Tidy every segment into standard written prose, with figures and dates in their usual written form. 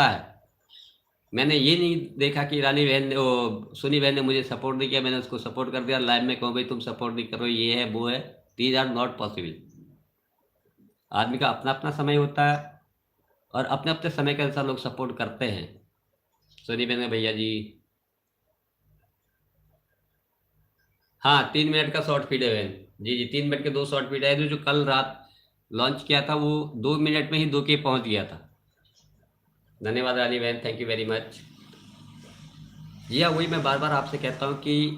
है। मैंने ये नहीं देखा कि रानी बहन ने वो सोनी बहन ने मुझे सपोर्ट नहीं किया, मैंने उसको सपोर्ट कर दिया, लाइव में कहूँ भाई तुम सपोर्ट नहीं करो, ये है वो है। These are not possible. आदमी का अपना अपना समय होता है और अपने अपने समय के अनुसार लोग सपोर्ट करते हैं। सोनी बहन ने भैया जी, हाँ 3 मिनट का शॉर्ट फीड है बहन। जी जी, 3 मिनट के 2 शॉर्ट फीड है। जो जो कल रात लॉन्च किया था वो 2 मिनट में ही 2 के पहुंच गया था। धन्यवाद रानी बहन, थैंक यू वेरी मच। जी हाँ, वही मैं बार बार आपसे कहता हूँ कि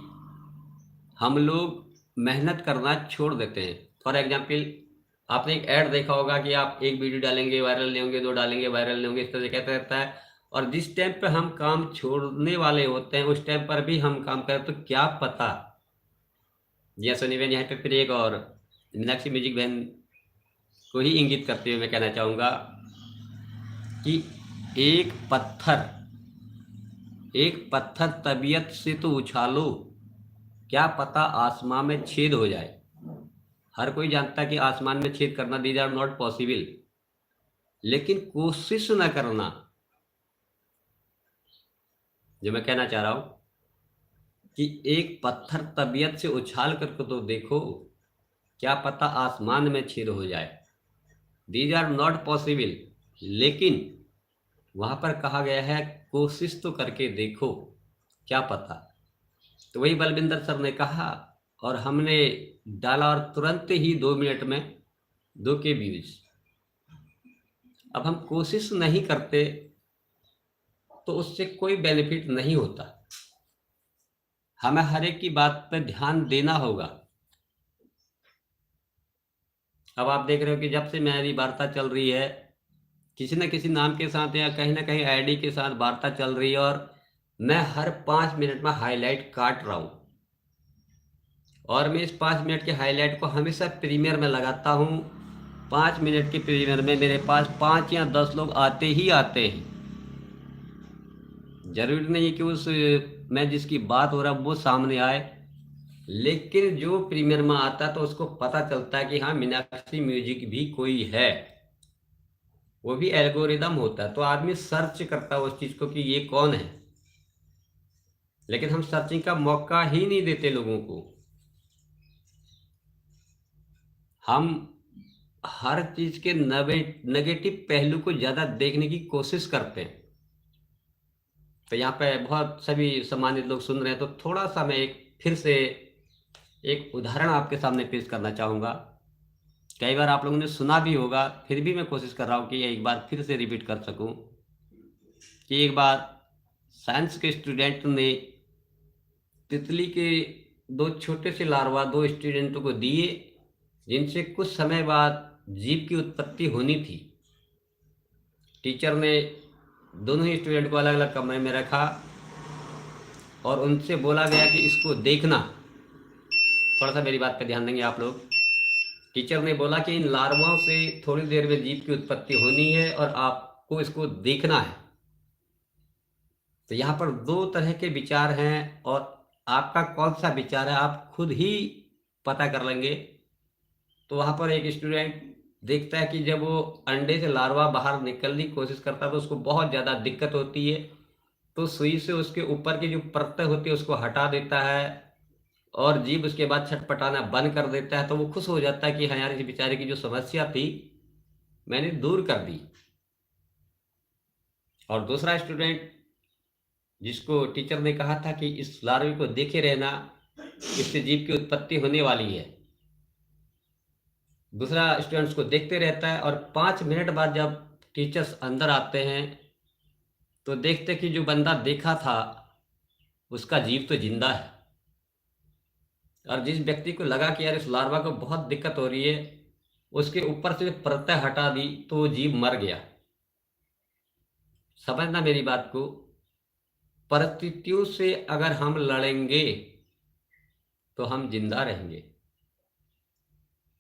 हम लोग मेहनत करना छोड़ देते हैं। फॉर एग्जाम्पल, आपने एक ऐड देखा होगा कि आप एक वीडियो डालेंगे वायरल नहीं होंगे, 2 डालेंगे वायरल नहीं होंगे, इस तरह से कहता रहता है। और जिस टाइम पे हम काम छोड़ने वाले होते हैं उस टाइम पर भी हम काम करें तो क्या पता। जी सोनी बहन, यहाँ पे फिर एक और मीनाक्षी म्यूजिक बहन को ही इंगित करते हुए मैं कहना चाहूँगा कि एक पत्थर एक पत्थर तबीयत से तो उछालो, क्या पता आसमां में छेद हो जाए। हर कोई जानता है कि आसमान में छेद करना दीज आर नॉट पॉसिबल, लेकिन कोशिश न करना। जो मैं कहना चाह रहा हूं कि एक पत्थर तबीयत से उछाल करके तो देखो, क्या पता आसमान में छेद हो जाए। दीज आर नॉट पॉसिबल, लेकिन वहां पर कहा गया है कोशिश तो करके देखो, क्या पता। तो वही बलविंदर सर ने कहा और हमने डाला और तुरंत ही 2 मिनट में 2 के व्यूज। अब हम कोशिश नहीं करते तो उससे कोई बेनिफिट नहीं होता। हमें हर एक की बात पर ध्यान देना होगा। अब आप देख रहे हो कि जब से मेरी वार्ता चल रही है किसी न किसी नाम के साथ या कहीं ना कहीं आईडी के साथ वार्ता चल रही है, और मैं हर 5 मिनट में हाईलाइट काट रहा हूं। और मैं इस 5 मिनट के हाईलाइट को हमेशा प्रीमियर में लगाता हूं। 5 मिनट के प्रीमियर में मेरे पास 5 या 10 लोग आते ही आते हैं। जरूरी नहीं है कि उस मैं जिसकी बात हो रहा वो सामने आए, लेकिन जो प्रीमियर में आता है तो उसको पता चलता है कि हाँ मीनाक्षी म्यूजिक भी कोई है। वो भी एल्गोरिदम होता है, तो आदमी सर्च करता है उस चीज को कि ये कौन है। लेकिन हम सर्चिंग का मौका ही नहीं देते लोगों को। हम हर चीज के नेगेटिव पहलू को ज्यादा देखने की कोशिश करते हैं। तो यहाँ पे बहुत सभी सम्मानित लोग सुन रहे हैं, तो थोड़ा सा मैं एक फिर से एक उदाहरण आपके सामने पेश करना चाहूंगा। कई बार आप लोगों ने सुना भी होगा, फिर भी मैं कोशिश कर रहा हूँ कि एक बार फिर से रिपीट कर सकूं कि एक बार साइंस के स्टूडेंट ने तितली के 2 छोटे से लार्वा 2 स्टूडेंटों को दिए, जिनसे कुछ समय बाद जीव की उत्पत्ति होनी थी। टीचर ने दोनों ही स्टूडेंट को अलग अलग कमरे में रखा और उनसे बोला गया कि इसको देखना। थोड़ा सा मेरी बात पर ध्यान देंगे आप लोग। टीचर ने बोला कि इन लार्वाओं से थोड़ी देर में जीव की उत्पत्ति होनी है और आपको इसको देखना है। तो यहाँ पर 2 तरह के विचार हैं और आपका कौन सा विचार है आप खुद ही पता कर लेंगे। तो वहाँ पर एक स्टूडेंट देखता है कि जब वो अंडे से लार्वा बाहर निकलने की कोशिश करता है तो उसको बहुत ज़्यादा दिक्कत होती है। तो सुई से उसके ऊपर की जो परतें होती है उसको हटा देता है और जीभ उसके बाद छटपटाना बंद कर देता है। तो वो खुश हो जाता है कि हाँ यार, इस बेचारे की जो समस्या थी मैंने दूर कर दी। और दूसरा स्टूडेंट जिसको टीचर ने कहा था कि इस लार्वे को देखे रहना, इससे जीव की उत्पत्ति होने वाली है, दूसरा स्टूडेंट उसको देखते रहता है। और 5 मिनट बाद जब टीचर्स अंदर आते हैं तो देखते कि जो बंदा देखा था उसका जीव तो जिंदा है। और जिस व्यक्ति को लगा कि यार इस लार्वा को बहुत दिक्कत हो रही है, उसके ऊपर से परतें हटा दी तो वो जीव मर गया। समझना मेरी बात को। परिस्थितियों से अगर हम लड़ेंगे तो हम जिंदा रहेंगे।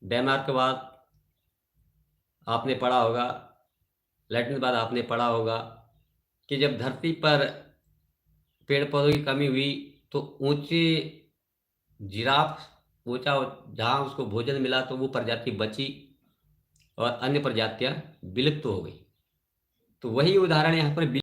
डेनमार्क के बाद आपने पढ़ा होगा, लैटिन बाद आपने पढ़ा होगा कि जब धरती पर पेड़ पौधों की कमी हुई तो ऊंचे जिराफ ऊंचा जहां उसको भोजन मिला तो वो प्रजाति बची और अन्य प्रजातियां विलुप्त हो गई। तो वही उदाहरण यहाँ पर